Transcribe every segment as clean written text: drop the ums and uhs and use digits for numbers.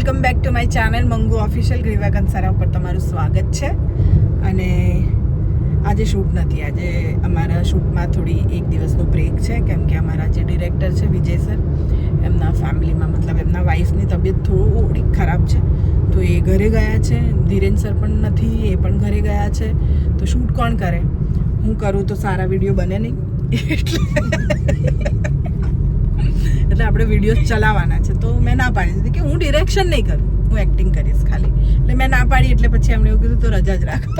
Welcome back to my channel Mangu official Griva Kansara ઉપર તમારું સ્વાગત છે. અને આજે શૂટ નથી, આજે અમારા શૂટમાં થોડી એક દિવસનો બ્રેક છે, કેમ કે અમારા જે ડિરેક્ટર છે વિજય સર, એમના ફેમિલીમાં મતલબ એમના વાઈફની તબિયત થોડી ખરાબ છે, તો એ ઘરે ગયા છે. ધીરેન સર પણ નથી, એ પણ ઘરે ગયા છે. તો શૂટ કોણ કરે? હું કરું તો સારા વિડીયો બને નહીં, એટલે આપણે વિડીયો ચલાવવાના છે. તો મેં ના પાડી દીધી કે હું ડિરેક્શન નહીં કરું, હું એક્ટિંગ કરીશ ખાલી. એટલે મેં ના પાડી, એટલે પછી એમણે એવું કીધું તો રજા જ રાખો.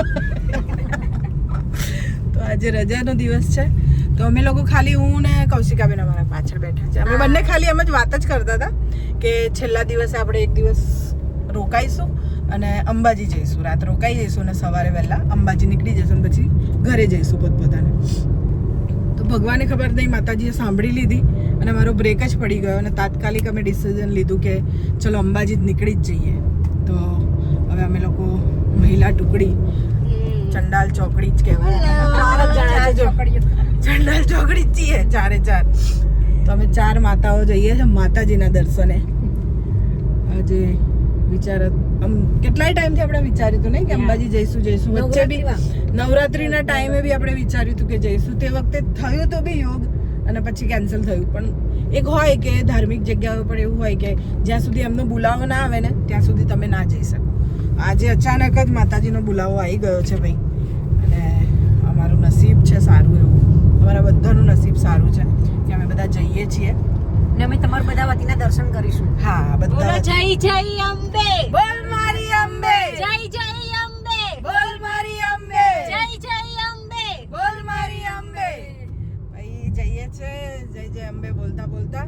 તો આજે રજાનો દિવસ છે, તો અમે લોકો ખાલી હું ને કૌશિકાબેન અમારા પાછળ બેઠા છે. અમે બંને ખાલી એમ જ વાત જ કરતા હતા કે છેલ્લા દિવસે આપણે એક દિવસ રોકાઈશું અને અંબાજી જઈશું, રાત રોકાઈ જઈશું અને સવારે વહેલા અંબાજી નીકળી જઈશું અને પછી ઘરે જઈશું પોતપોતાને. તો ભગવાને ખબર નહીં, માતાજીએ સાંભળી લીધી અને મારો બ્રેક જ પડી ગયો અને તાત્કાલિક અમે ડિસિઝન લીધું કે ચલો અંબાજી જ નીકળી જ જઈએ. તો હવે અમે લોકો મહિલા ટુકડી, ચંડાલ ચોકડી જ કહેવાય, ચંડાલ ચોકડી જ છીએ ચારે ચાર. તો અમે ચાર માતાઓ જઈએ છીએ માતાજીના દર્શને. આજે વિચાર કેટલાય ટાઈમથી આપણે વિચાર્યું હતું નહીં કે અંબાજી જઈશું. વચ્ચે બી નવરાત્રીના ટાઈમે બી આપણે વિચાર્યું હતું કે જઈશું. તે વખતે થયું તો બી યોગ અને પછી કેન્સલ થયું. પણ એક હોય કે ધાર્મિક જગ્યાઓ પર એવું હોય કે જ્યાં સુધી એમનો બોલાવો ના આવે ને ત્યાં સુધી તમે ના જઈ શકો. આજે અચાનક જ માતાજીનો બોલાવો આવી ગયો છે ભાઈ, અને અમારું નસીબ છે સારું એવું, અમારા બધાનું નસીબ સારું છે કે અમે બધા જઈએ છીએ ને અમે તમારા બધા વતીના દર્શન કરીશું. હા, બધા જય જય અંબે, બોલ મારી અંબે, જય જય અંબે, બોલ મારી અંબે, જય જય અંબે, બોલ મારી અંબે. ભાઈ જઈએ છે જય જય અંબે બોલતા બોલતા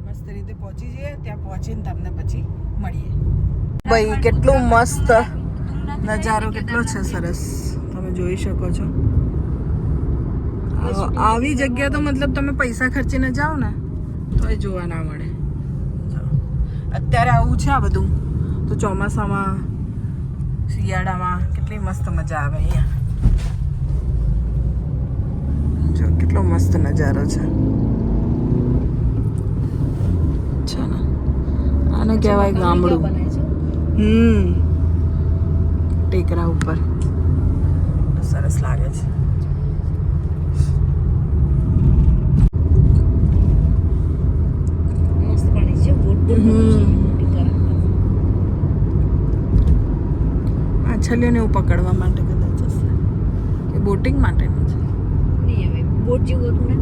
મસ્ત રીતે પહોંચી જઈએ. ત્યાં પહોંચીને તમને પછી મળીએ. ભાઈ કેટલું મસ્ત નજારો, કેટલો છે સરસ, તમે જોઈ શકો છો. આવી જગ્યા તો મતલબ તમે પૈસા ખર્ચીને જાઓ ને તો એ જોવા ના મળે. અત્યારે આવું છે આ બધું, તો ચોમાસામાં શિયાળામાં કેટલી મસ્ત મજા આવે અહીંયા. જો કેટલો મસ્ત નજારો છે ને, આને કહેવાય ગામડું. ટેકરા ઉપર સરસ લાગે છે. મસ્ત પાણી છે. માછલીઓને એવું પકડવા માટે કદાચ હશે કે બોટિંગ માટેનું છે. નહીં હવે બોટ જેવું હતું ને.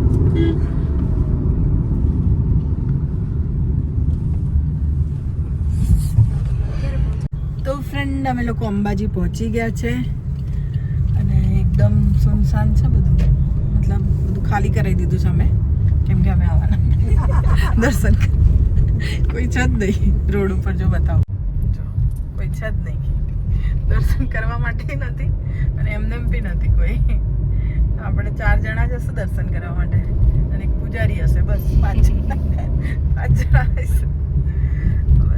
તો ફ્રેન્ડ અમે લોકો અંબાજી પહોંચી ગયા છે અને એકદમ સુનસાન છે બધું, મતલબ બધું ખાલી કરાવી દીધું છે અમે, કેમ કે અમે આવવાના દર્શન કોઈ છે જ નહીં રોડ ઉપર. જો બતાવો, જો કોઈ છે જ નહીં, દર્શન કરવા માટે નથી અને એમને બી નથી કોઈ. આપણે 4 જણા જશું દર્શન કરવા માટે અને એક પૂજારી હશે, બસ 5 જણા હશે.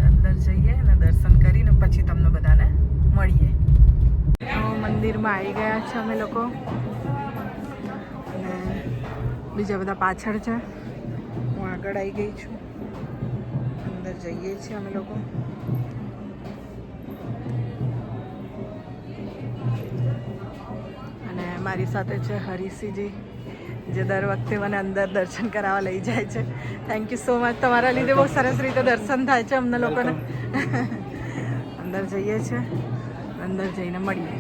અંદર જઈએ અને દર્શન કરીને પછી તમને બધાને મળીએ. મંદિરમાં આવી ગયા છે અમે લોકો અને બીજા બધા પાછળ છે, હું આગળ આવી ગઈ છું. અંદર જઈએ છીએ અમે લોકો. અને મારી સાથે છે હરીસિંહજી, જે દર વખતે મને અંદર દર્શન કરાવવા લઈ જાય છે. થેન્ક યુ સો મચ, તમારા લીધે બહુ સરસ રીતે દર્શન થાય છે અમને લોકોને. અંદર જઈએ છીએ, અંદર જઈને મળીએ.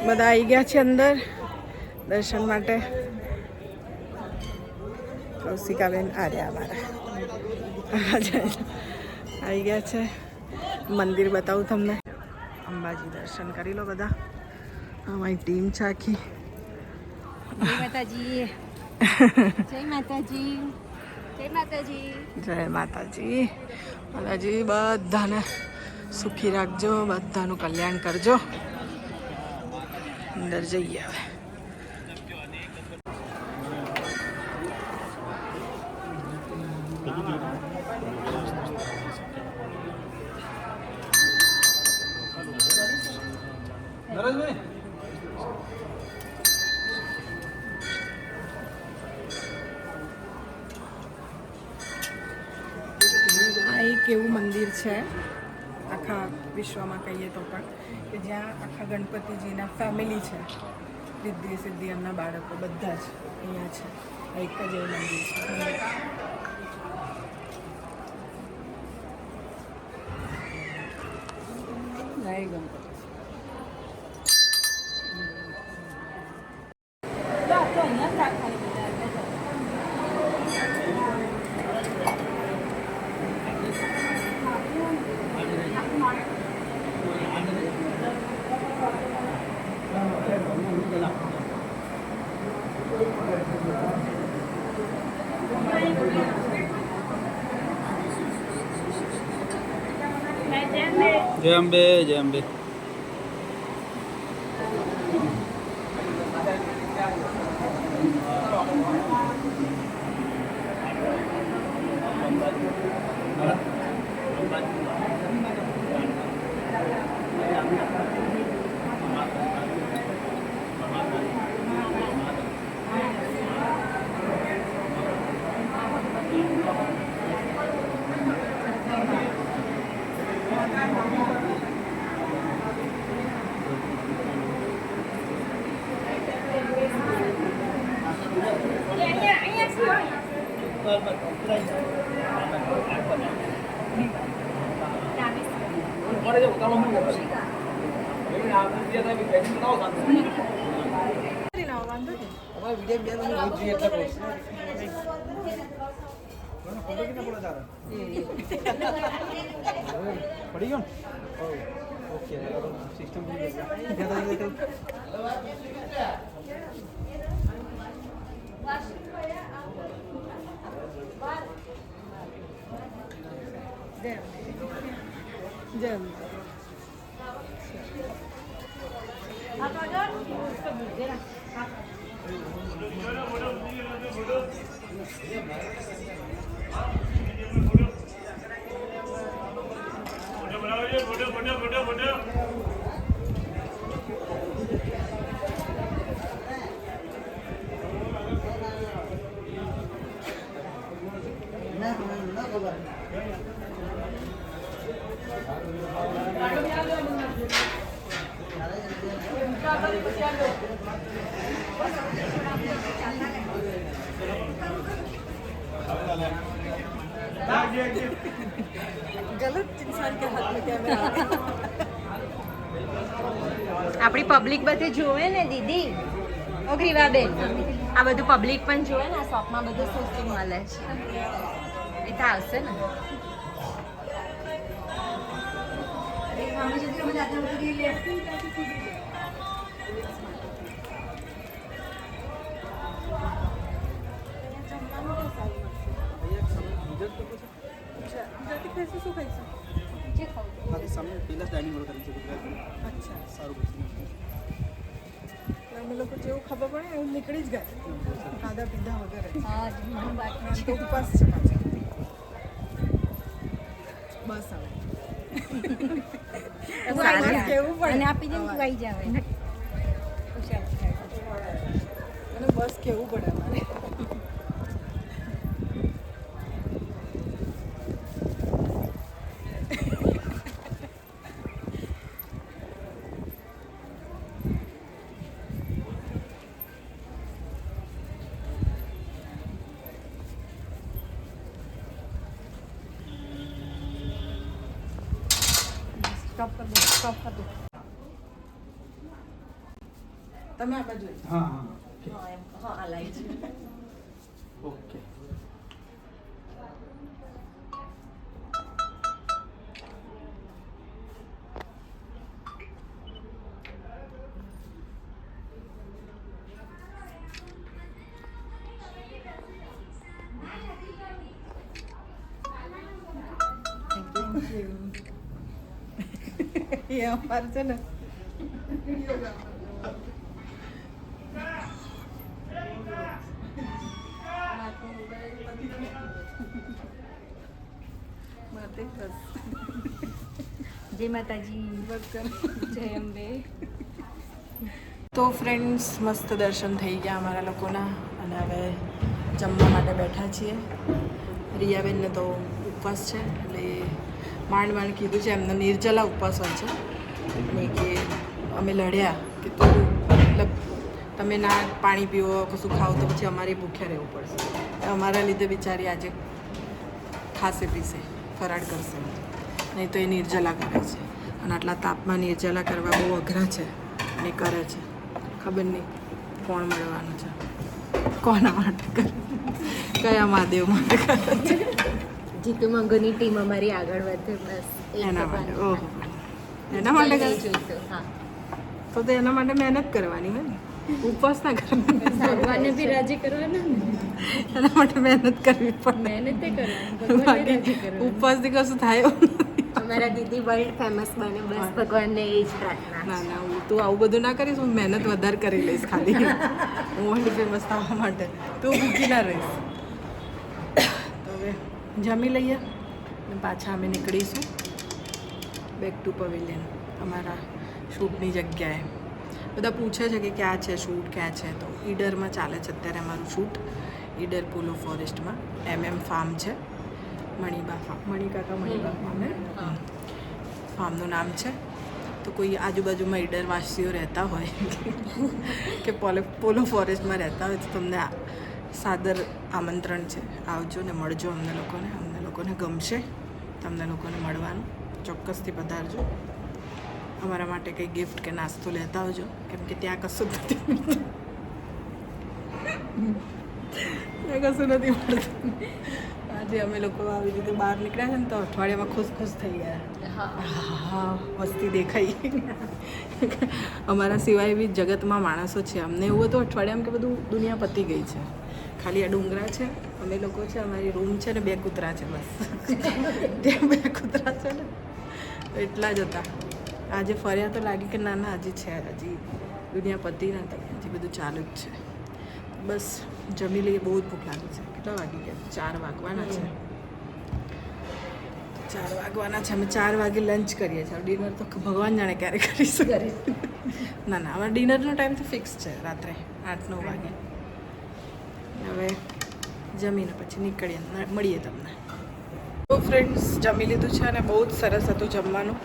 બધા આવી ગયા છે અંદર દર્શન માટે. કૌશિકાબેન આર્યા અમારા આવી ગયા છે. મંદિર બતાવું તમને. અંબાજી દર્શન કરી લો બધા. અમારી ટીમ છે આખી. જય માતાજી, જય માતાજી, જય માતાજી, જય માતાજી. માતાજી બધાને સુખી રાખજો, બધાનું કલ્યાણ કરજો. અંદર જઈએ હવે. એવું મંદિર છે આખા વિશ્વમાં કહીએ તો પણ કે જ્યાં આખા ગણપતિજીના ફેમિલી છે, રિદ્ધિ સિદ્ધિ એમના બાળકો બધા જ અહીંયા છે. આ એક જ એવું મંદિર છે. જય ગણપતિ. જય અંબે, જય અંબે. પડી ગયો ને? ઓકે, સિસ્ટમ गलत इंसान के हाथ में कैमरा આપણી પબ્લિક બધી જોવે ને દીદી. ઓ ગ્રીવાબેન, આ બધું પબ્લિક પણ જોવે ને. આ શોપમાં બધું સસ્તું મળે છે. એ તો આવશે ને. સામે પેલા ડાઇનિંગ હોલ કરી છે ગુજરાતમાં. અચ્છા, સારું અમે લોકો જેવું ખબર પડે એવું નીકળી જ ગયા, ખાધા પીધા વગર. હા, જમવાનું બાકી તો ઉપવાસ છે પાછા. બસ હવે કેવું પડે અને આપી દે તું આવી જાવ. અને બસ કેવું પડે અમારે. સ્ટોપ કર દો, સ્ટોપ કર દો. તમે આ બાજુ હા હા, આ લાઈન છે. ઓકે. એ અમારે છે ને જય માતાજી, જય અંબે. તો ફ્રેન્ડ્સ, મસ્ત દર્શન થઈ ગયા અમારા લોકોના અને હવે જમવા માટે બેઠા છીએ. રિયાબેનને તો ઉપવાસ છે એટલે માંડ માંડ કીધું છે એમને નિર્જલા ઉપવાસ હોય છે અને કે અમે લડ્યા કે તું મતલબ તમે ના પાણી પીવો કશું ખાઓ તો પછી અમારે ભૂખ્યા રહેવું પડશે અમારા લીધે બિચારી આજે ખાશે પીશે ફરાળ કરશે નહીં તો એ નિર્જલા કરે છે અને આટલા તાપમાં નિર્જલા કરવા બહુ અઘરા છે અને કરે છે ખબર નહીં કોણ મળવાનું છે કોના માટે કરે કયા મહાદેવ માટે કરે છે જીતુ મંગુની ટીમ અમારી આગળ વધે બસ એના માટે ઓહો એના માટે કરે જોઈતું હા તો એના માટે મહેનત કરવાની હોય ને ઉપવાસ ના કરવાની ભગવાનને બી રાજી કરવાના ને એના માટે મહેનત કરવી પડે મહેનત કરવાની ઉપવાસથી કશું થાય એવું નથી. અમારા દીદી વર્લ્ડ ફેમસ બને બસ ભગવાનને એ જ પ્રાર્થના ના ના હું તું આવું બધું ના કરીશ હું મહેનત વધારે કરી લઈશ ખાલી હું વર્લ્ડ ફેમસ થવા માટે તું ભૂખી ના રહીશ તો હવે જમી લઈએ અને પાછા અમે નીકળીશું બેક ટુ પવેલિયન અમારા શૂટની જગ્યાએ બધા પૂછે છે કે ક્યાં છે શૂટ ક્યાં છે તો ઈડરમાં ચાલે છે અત્યારે અમારું શૂટ ઈડર પોલો ફોરેસ્ટમાં ફાર્મ છે મણિબા ફાર્મ ને ફાર્મનું નામ છે તો કોઈ આજુબાજુમાં ઈડરવાસીઓ રહેતા હોય કે પોલો ફોરેસ્ટમાં રહેતા હોય તો તમને સાદર આમંત્રણ છે આવજો ને મળજો અમને લોકોને ગમશે તમને લોકોને મળવાનું ચોક્કસથી પધારજો અમારા માટે કંઈ ગિફ્ટ કે નાસ્તો લેતા આવજો કેમ કે ત્યાં કશું જ નથી મળતું ત્યાં કશું નથી મળતું આજે અમે લોકો આવી રીતે બહાર નીકળ્યા છે ને તો અઠવાડિયામાં ખુશ થઈ ગયા હા વસ્તી દેખાઈ અમારા સિવાય બી જગતમાં માણસો છે અમને એવું હતું અઠવાડિયામાં કે બધું દુનિયા પતી ગઈ છે ખાલી આ ડુંગરા છે અમે લોકો છે અમારી રૂમ છે ને 2 કૂતરા છે બસ ત્યાં 2 કૂતરા છે ને એટલા જ હતા આજે ફર્યા તો લાગી કે ના હજી છે હજી દુનિયા પતી નથી હજી બધું ચાલુ જ છે બસ જમી લઈએ બહુ જ ભૂખ લાગી છે કેટલા વાગી ગયા 4 વાગવાના છે 4 વાગવાના છે અમે 4 વાગે લંચ કરીએ છીએ ડિનર તો ભગવાન જાણે ક્યારે કરીશું ના અમારા ડિનરનો ટાઈમ તો ફિક્સ છે રાત્રે 8-9 વાગે હવે જમીને પછી નીકળીએ મળીએ તમને તો ફ્રેન્ડ્સ જમી લીધું છે અને બહુ જ સરસ હતું જમવાનું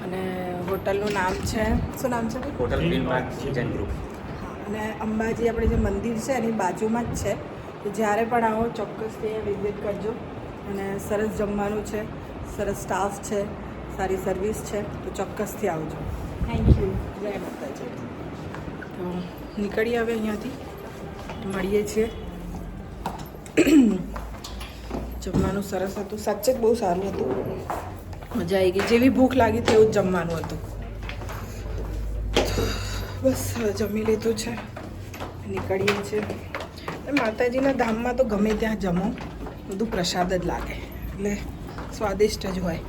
અને હોટલનું નામ છે શું નામ છે hotel green park kitchen group અને અંબાજી આપણે જે મંદિર છે એની બાજુમાં જ છે તો જ્યારે પણ આવો ચોક્કસથી વિઝિટ કરજો અને સરસ જમવાનું છે સરસ સ્ટાફ છે સારી સર્વિસ છે તો ચોક્કસથી આવજો થેન્ક યુ જય માતાજી તો નીકળીએ હવે અહીંયાથી મળીએ છીએ જમવાનું સરસ હતું સાચે જ બહુ સારું હતું મજા આવી ગઈ જેવી ભૂખ લાગી તેવું જ જમવાનું હતું બસ હવે જમી લીધું છે નીકળીએ છીએ માતાજીના ધામમાં તો ગમે ત્યાં જમો બધું પ્રસાદ જ લાગે એટલે સ્વાદિષ્ટ જ હોય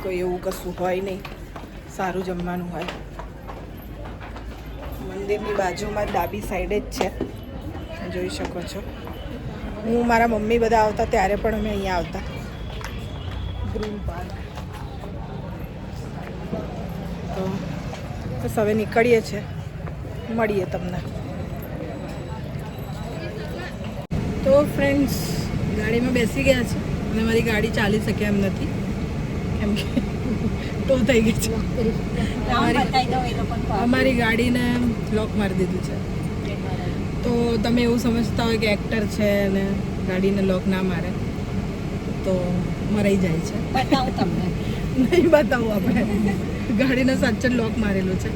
કોઈ એવું કશું હોય નહીં સારું જમવાનું હોય મંદિરની બાજુમાં ડાબી સાઈડે જ છે જોઈ શકો છો હું મારા મમ્મી બધા આવતા ત્યારે પણ અમે અહીંયા આવતા ગ્રીન પાર્ક તો બસ હવે નીકળીએ છીએ મળીએ તમને તો ફ્રેન્ડ્સ ગાડીમાં બેસી ગયા છે અને મારી ગાડી ચાલી શકે એમ નથી કેમ કે ટો થઈ ગઈ છે અમારી ગાડીને લોક મારી દીધું છે તો તમે એવું સમજતા હોય કે એક્ટર છે અને ગાડીને લોક ના મારે તો મરાઈ જાય છે બતાવું તમને નહીં બતાવું આપણે ગાડીને સાચે લોક મારેલું છે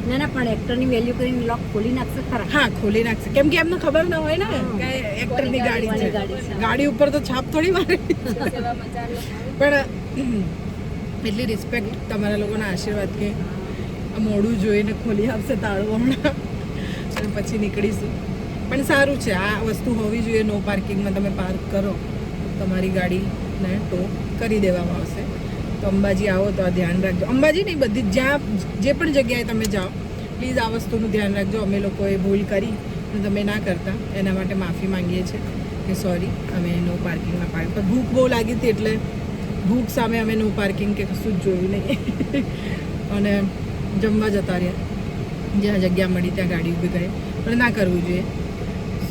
ના ના પણ એક્ટરની વેલ્યુ કરીને લોક ખોલી નાખશે ખરા હા ખોલી નાખશે કેમ કે એમને ખબર ના હોય ને કે એક્ટરની ગાડી છે ગાડી ઉપર તો છાપ થોડી મારે પણ એટલી રિસ્પેક્ટ તમારા લોકોના આશીર્વાદ કે આ મોડું જોઈને ખોલી આપશે તાળું હમણાં અને પછી નીકળીશું પણ સારું છે આ વસ્તુ હોવી જોઈએ નો પાર્કિંગમાં તમે પાર્ક કરો તમારી ગાડીને ટો કરી દેવામાં આવશે તો અંબાજી આવો તો આ ધ્યાન રાખજો અંબાજી નહીં બધી જ્યાં જે પણ જગ્યાએ તમે જાઓ પ્લીઝ આ વસ્તુનું ધ્યાન રાખજો અમે લોકોએ ભૂલ કરી અને તમે ના કરતા એના માટે માફી માંગીએ છીએ કે સોરી અમે નો પાર્કિંગમાં પાડ્યું પણ ભૂખ બહુ લાગી હતી એટલે ભૂખ સામે અમે નો પાર્કિંગ કે કશું જ જોયું નહીં અને જમવા જતા રહ્યા જ્યાં જગ્યા મળી ત્યાં ગાડી ઊભી કરી પણ ના કરવું જોઈએ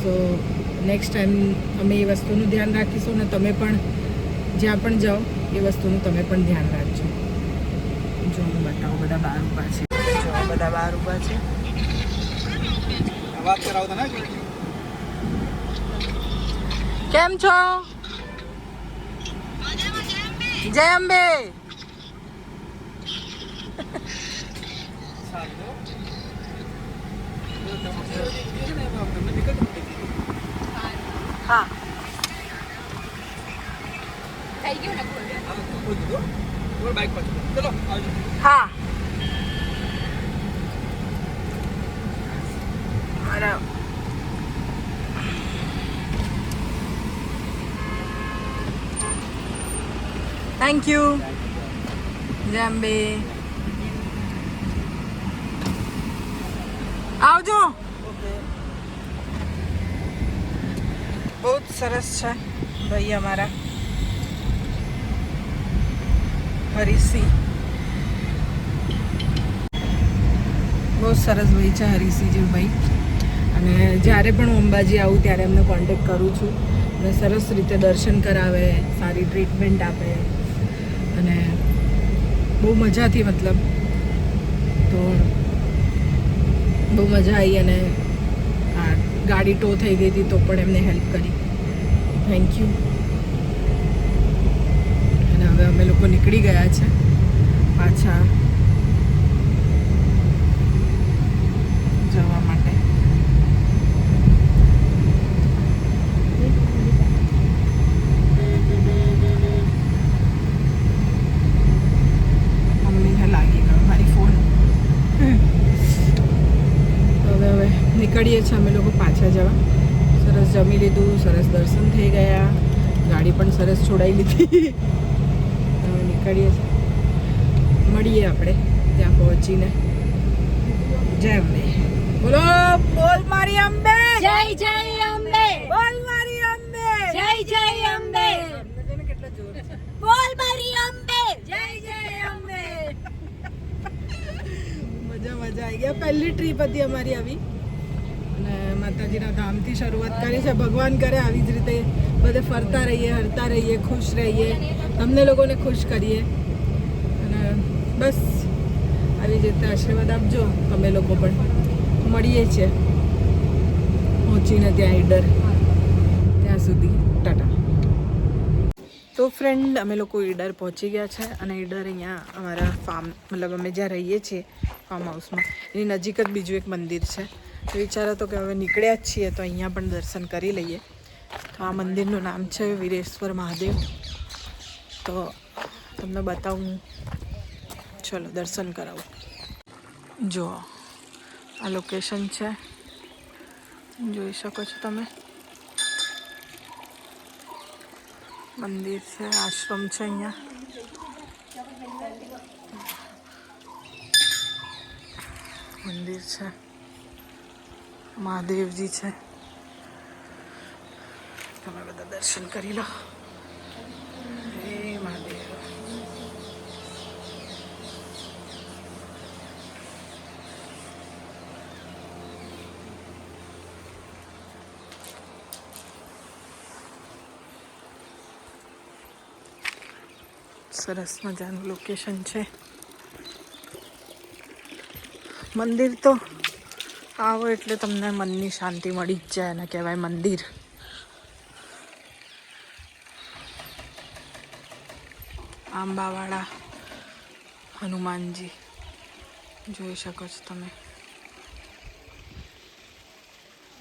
સો નેક્સ્ટ ટાઈમ અમે એ વસ્તુનું ધ્યાન રાખીશું અને તમે પણ જ્યાં પણ જાઓ એ વસ્તુનું તમે પણ ધ્યાન રાખજો. જો હું બતાવું, બધા બહાર ઊભા છે. જો બધા બહાર ઊભા છે. વાત કરાવો ને. કેમ છો? જય અંબે. હા થઈ ગયું ને બાઇક પર ચલો આવજો. હા મારા થેન્ક યુ. જય અંબે. આવજો. બહુ જ સરસ છે ભાઈ અમારા હરીસિંહ. બહુ સરસ ભાઈ છે હરીસિંહજી ભાઈ. અને જ્યારે પણ હું અંબાજી આવું ત્યારે એમને કોન્ટેક્ટ કરું છું અને સરસ રીતે દર્શન કરાવે, સારી ટ્રીટમેન્ટ આપે અને બહુ મજાથી મતલબ તો બહુ મજા આવી. અને આ ગાડી ટો થઈ ગઈ હતી તો પણ એમને હેલ્પ કરી. Thank you. અને હવે અમે લોકો નીકળી ગયા છે પાછા જવા માટે. મમ્મીને લાગી ગયો મારી ફોન. હવે નીકળીએ છીએ અમે લોકો પાછા જવા. સરસ જમી લીધું, સરસ દર્શન થઈ ગયા, ગાડી પણ સરસ છોડાઈ લીધી. હવે નીકળીએ છીએ. મળીએ આપણે ત્યાં પહોંચીને. જય અંબે. બોલો બોલ મારી અંબે. જય જય અંબે. બોલ મારી અંબે. જય જય અંબે. કેટલો જોર છે. બોલ મારી અંબે. જય જય અંબે. મજા આવી ગયા. પહેલી ટ્રીપ હતી અમારી આવી અને માતાજીના ધામથી શરૂઆત કરી છે. ભગવાન કરે આવી જ રીતે બધે ફરતા રહીએ, હરતા રહીએ, ખુશ રહીએ, તમને લોકોને ખુશ કરીએ અને બસ આવી જ રીતે આશીર્વાદ આપજો. તમે લોકો પણ મળીએ છીએ પહોંચીને ત્યાં ઈડર. ત્યાં સુધી ટાટા. તો ફ્રેન્ડ અમે લોકો ઈડર પહોંચી ગયા છે અને ઈડર અહીંયા અમારા ફાર્મ મતલબ અમે જ્યાં રહીએ છીએ ફાર્મ હાઉસમાં એની નજીક જ બીજું એક મંદિર છે. તો વિચારો તો કે હવે નીકળ્યા જ છીએ તો અહીંયા પણ દર્શન કરી લઈએ. તો આ મંદિરનું નામ છે વીરેશ્વર મહાદેવ. તો તમને બતાવું, ચલો દર્શન કરાવું. જો આ લોકેશન છે, જોઈ શકો છો તમે. મંદિર છે, આશ્રમ છે અહીંયા. મંદિર છે, મહાદેવજી છે. તમે બધા દર્શન કરી લો. હે મહાદેવ. સરસ મજાનું લોકેશન છે. મંદિર તો આવો એટલે તમને મનની શાંતિ મળી જ જાય. એને કહેવાય મંદિર. આંબાવાળા હનુમાનજી જોઈ શકો છો તમે.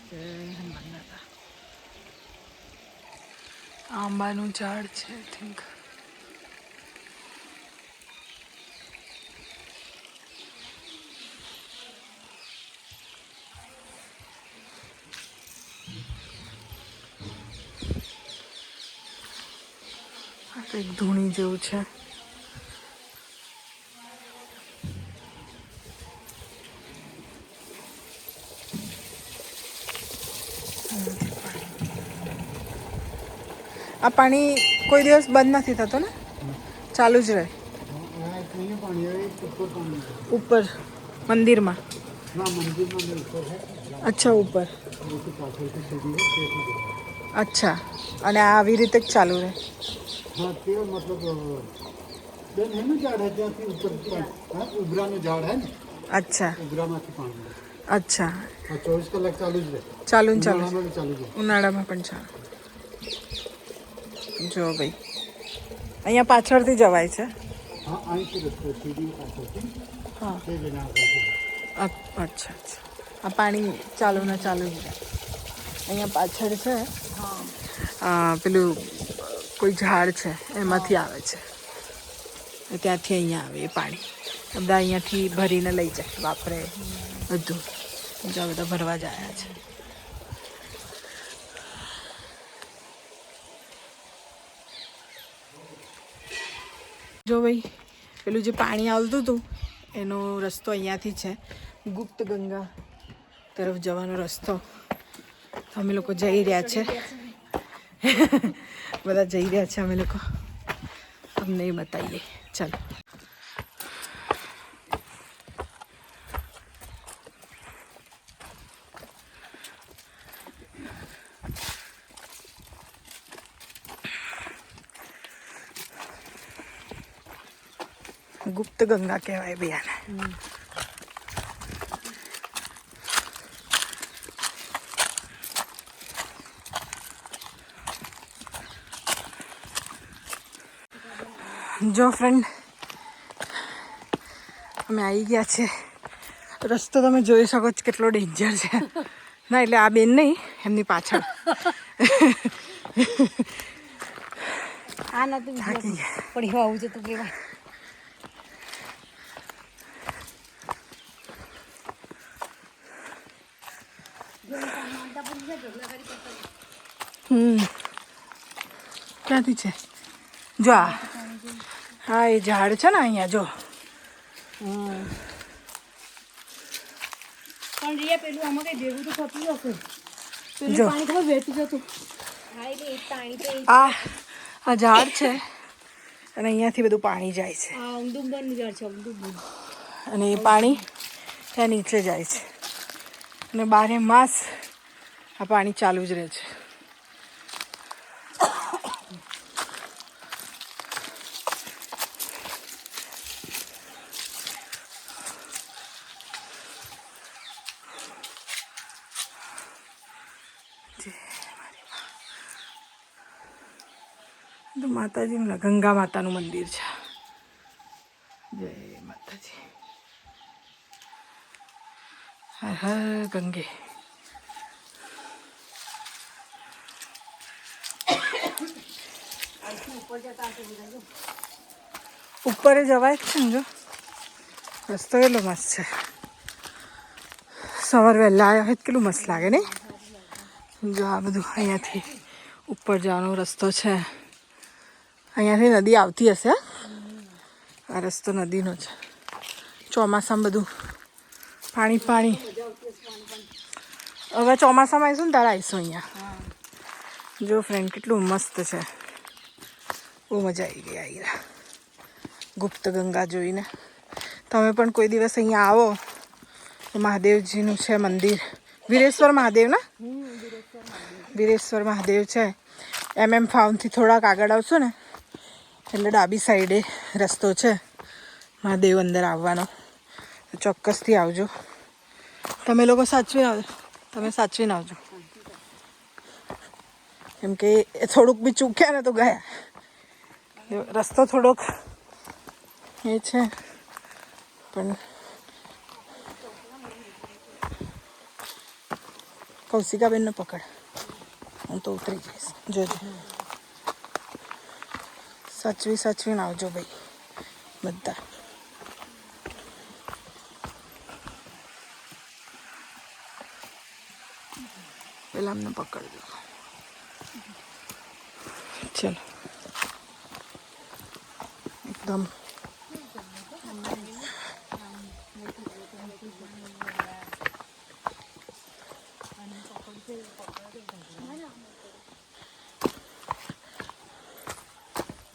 જય હનુમાન દાદા. આંબાનું ઝાડ છે આઈ થિંક. એક ધૂણી જેવું છે. આ પાણી કોઈ દિવસ બંધ નથી થતો ને? ચાલુ જ રહે ઉપર મંદિરમાં? અચ્છા, ઉપર. અચ્છા, અને આવી રીતે જ ચાલુ રહે? हाँ ते मतलब બેન એનું ઝાડ હે ત્યાંથી ઉપર હા ઉભરાનું ઝાડ હે ને અચ્છા ઉભરામાંથી પાણી લે અચ્છા હા 24 કલાક ચાલુ જ રહે ચાલુ ને ચાલુ ઉનાળામાં બી ચાલુ જ રહે ઉનાળામાં પણ ચાલુ જો ભાઈ અહીંયા પાછળથી જવાય છે હા અહીંથી રસ્તો સીધી પાછળથી હા તે જ એના આગળથી અચ્છા અચ્છા આ પાણી ચાલુ ને ચાલુ જ રહે અહીંયા પાછળ છે પેલું કોઈ ઝાડ છે એમાંથી આવે છે ત્યાંથી અહીંયા આવે એ પાણી બધા અહીંયાથી ભરીને લઈ જાય વાપરે બધું બીજા બધા ભરવા જ આવ્યા છે જો ભાઈ પેલું જે પાણી આવતું હતું એનો રસ્તો અહીંયાથી છે ગુપ્ત ગંગા તરફ જવાનો રસ્તો અમે લોકો જઈ રહ્યા છે બધા જઈ રહ્યા છે અમે લોકો તમને એ બતાવીએ ચાલો ગુપ્ત ગંગા કહેવાય ભાઈ આને જો ફ્રેન્ડ અમે આવી ગયા છે રસ્તો તમે જોઈ શકો છો કેટલો ડેન્જર છે ના એટલે આ બેન નહીં એમની પાછળ આ નતું થાકી ગયા પડી આવું છે તું કેવાય ક્યાંથી છે જો આ હા એ ઝાડ છે ને અહીંયા જો પણ રિયા પેલું આમાં કઈ ભેગું તો થતું હશે જો પાણી ખબર વહેતું જતું હા એટલે એ પાણી તો આ ઝાડ છે અને અહીંયાથી બધું પાણી જાય છે આ ઊંડું બંધ ઝાડ છે ઊંડું બંધ અને એ પાણી ત્યાં નીચે જાય છે અને 12 માસ આ પાણી ચાલુ જ રહે છે તો માતાજીનું ગંગા માતાનું મંદિર છે જય માતાજી હર હર ગંગે ઉપર જવાય છે ને જો રસ્તો કેટલો મસ્ત છે સવાર વહેલા આવ્યા હોય કેટલું મસ્ત લાગે નહીં જો આ બધું અહીંયાથી ઉપર જવાનો રસ્તો છે અહીંયાથી નદી આવતી હશે આ રસ્તો નદીનો છે ચોમાસામાં બધું પાણી પાણી હવે ચોમાસામાં આવીશું ને તારે આવીશું અહીંયા જો ફ્રેન્ડ કેટલું મસ્ત છે બહુ મજા આવી ગઈ આઈરા ગુપ્ત ગંગા જોઈને તમે પણ કોઈ દિવસ અહીંયા આવો તો મહાદેવજીનું છે મંદિર વીરેશ્વર મહાદેવ ને વીરેશ્વર મહાદેવ છે ફાઉન્ડથી થોડાક આગળ આવશો ને એટલે ડાબી સાઈડે રસ્તો છે મહાદેવ અંદર આવવાનો ચોક્કસથી આવજો તમે લોકો સાચવીને આવજો તમે સાચવીને આવજો કેમ કે થોડુંક બી ચૂક્યા ને તો ગયા રસ્તો થોડોક એ છે પણ કૌશિકાબેનને પકડ હું તો ઉતરી જઈશ જોજો સાચવીને આવજો ભાઈ બધા પેલા અમને પકડજો ચલો એકદમ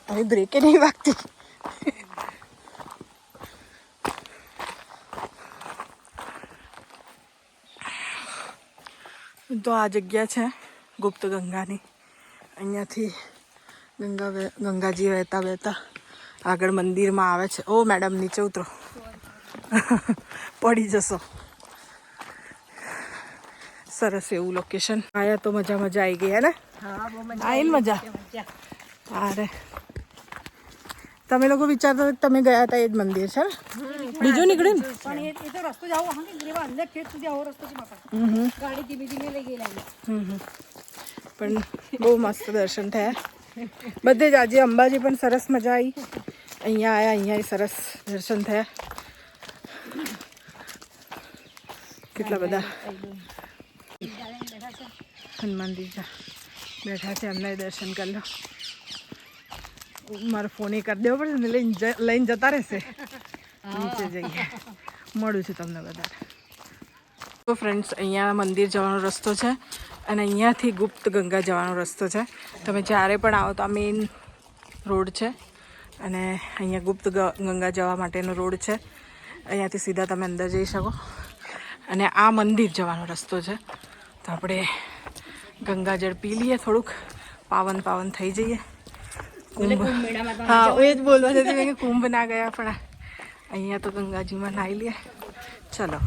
अभी ब्रेक नहीं वागती તો આ જગ્યા છે ગુપ્ત ગંગાની અહીંયાથી ગંગાજી વહેતા વહેતા આગળ મંદિરમાં આવે છે. ઓ મેડમ નીચે ઉતરો, પડી જશો. સરસ એવું લોકેશન. આયા તો મજા આવી ગઈ હે ને? આઈ મજા. અરે તમે લોકો વિચારતા હતા કે તમે ગયા હતા એ જ મંદિર છે ને? બીજું નીકળ્યું ને? પણ એ તો રસ્તો જ આવો હા કે અંદર ખેત સુધી આવો રસ્તો છે બાપા. ગાડી ધીમે ધીમે લઈ ગયેલા. પણ બહુ મસ્ત દર્શન થયા બધે જ. આજે અંબાજી પણ સરસ મજા આવી. અહીંયા આવ્યા, અહીંયા સરસ દર્શન થયા. કેટલા બધા હનુમાનજી બેઠા છે, એમને દર્શન કરી લો. મારો ફોન એ કરી દેવો પડશે ને, લઈને જતા રહેશે. નીચે જઈએ, મળું છું તમને બધા. તો ફ્રેન્ડ્સ, અહીંયા મંદિર જવાનો રસ્તો છે અને અહીંયાથી ગુપ્ત ગંગા જવાનો રસ્તો છે. તમે જ્યારે પણ આવો તો આ મેઇન રોડ છે અને અહીંયા ગુપ્ત ગંગા જવા માટેનો રોડ છે. અહીંયાથી સીધા તમે અંદર જઈ શકો અને આ મંદિર જવાનો રસ્તો છે. તો આપણે ગંગાજળ પી લઈએ, થોડુંક પાવન થઈ જઈએ. કુંભ, હા એ જ બોલવા જતી મેં કે કુંભ ના ગયા, પણ અહીંયા તો ગંગાજીમાં નાહી લઈએ. ચલો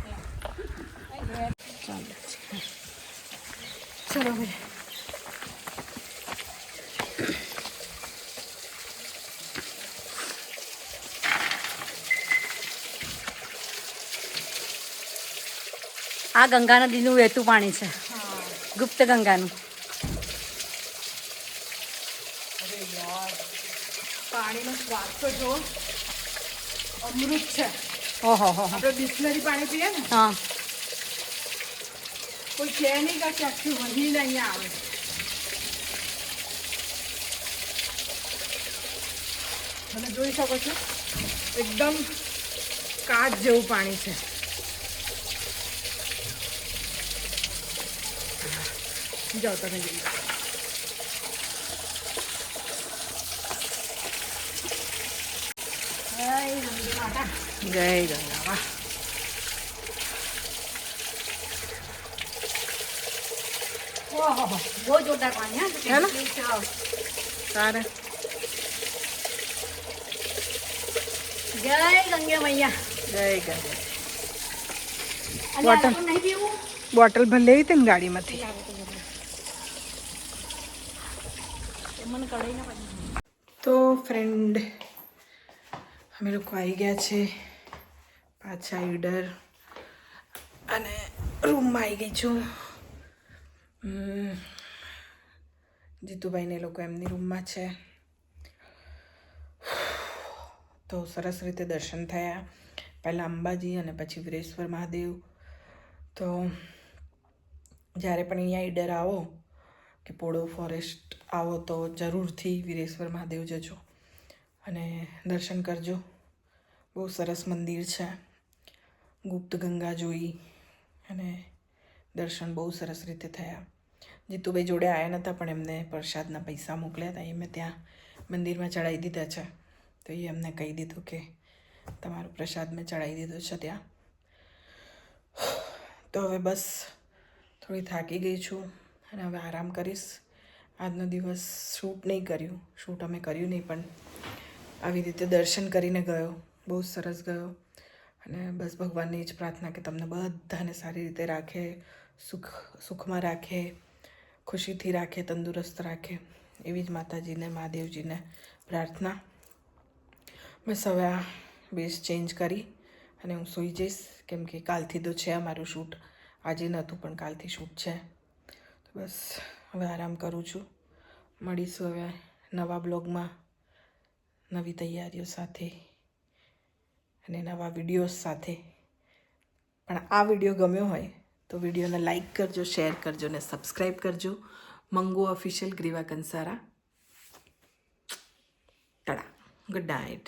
ચલો ભાઈ. આ ગંગા નદીનું વહેતું પાણી છે, ગુપ્ત ગંગાનું. પાણીનો સ્વાદ તો જો અમૃત છે. ઓહો હો. આપણે બિસ્લરી પાણી પીએ ને, હા. કોઈ છે નહીં કે આખી વહીને અહીંયા આવે. તમે જોઈ શકો છો એકદમ કાચ જેવું પાણી છે. જાઓ તમે જઈ જય ગંગા. ઓહો બહુ જોરદાર પાણી હા. હેલો સારે જય ગંગે મૈયા. જય ગંગા. અને આ લોકો નહીં પીવું. બોટલ ભર લેવી હતી ને ગાડીમાંથી. મને કઢાઈ ના પાડી. તો ફ્રેન્ડ, અમે લોકો આવી ગયા છે પાછા ઈડર અને રૂમમાં આવી ગઈ છું. જીતુભાઈને લોકો એમની રૂમમાં છે. તો સરસ રીતે દર્શન થયા. પહેલાં અંબાજી અને પછી વીરેશ્વર મહાદેવ. તો જ્યારે પણ અહીંયા ઈડર આવો કે પોળો ફોરેસ્ટ આવો તો જરૂરથી વીરેશ્વર મહાદેવ જજો અને દર્શન કરજો. બહુ સરસ મંદિર છે. ગુપ્ત ગંગા જોઈ અને દર્શન બહુ સરસ રીતે થયા. જીતુભાઈ જોડે આવ્યા નહોતા પણ એમને પ્રસાદના પૈસા મોકલ્યા હતા, એ મેં ત્યાં મંદિરમાં ચડાવી દીધા છે. તો એ એમને કહી દીધું કે તમારો પ્રસાદ મેં ચડાવી દીધો છે ત્યાં. તો હવે બસ થોડી થાકી ગઈ છું અને હવે આરામ કરીશ. આજનો દિવસ શૂટ નહીં કર્યું, શૂટ અમે કર્યું નહીં, પણ આવી રીતે દર્શન કરીને ગયો. બહુ સરસ ગયો અને બસ ભગવાનની જ પ્રાર્થના કે તમને બધાને સારી રીતે રાખે, સુખમાં રાખે, ખુશીથી રાખે, તંદુરસ્ત રાખે, એવી જ માતાજીને મહાદેવજીને પ્રાર્થના. બસ હવે આ બેસ ચેન્જ કરી અને હું સૂઈ જઈશ, કેમ કે કાલથી તો છે અમારું શૂટ. આજે નહોતું પણ કાલથી શૂટ છે. તો બસ હવે આરામ કરું છું. મળીશું હવે નવા બ્લોગમાં, નવી તૈયારીઓ સાથે અને નવા વિડીયોઝ સાથે. પણ આ વિડીયો ગમ્યો હોય તો વિડીયોને લાઈક કરજો, શેર કરજો અને સબસ્ક્રાઈબ કરજો. Mangu official Griva Kansara. Tata, good night.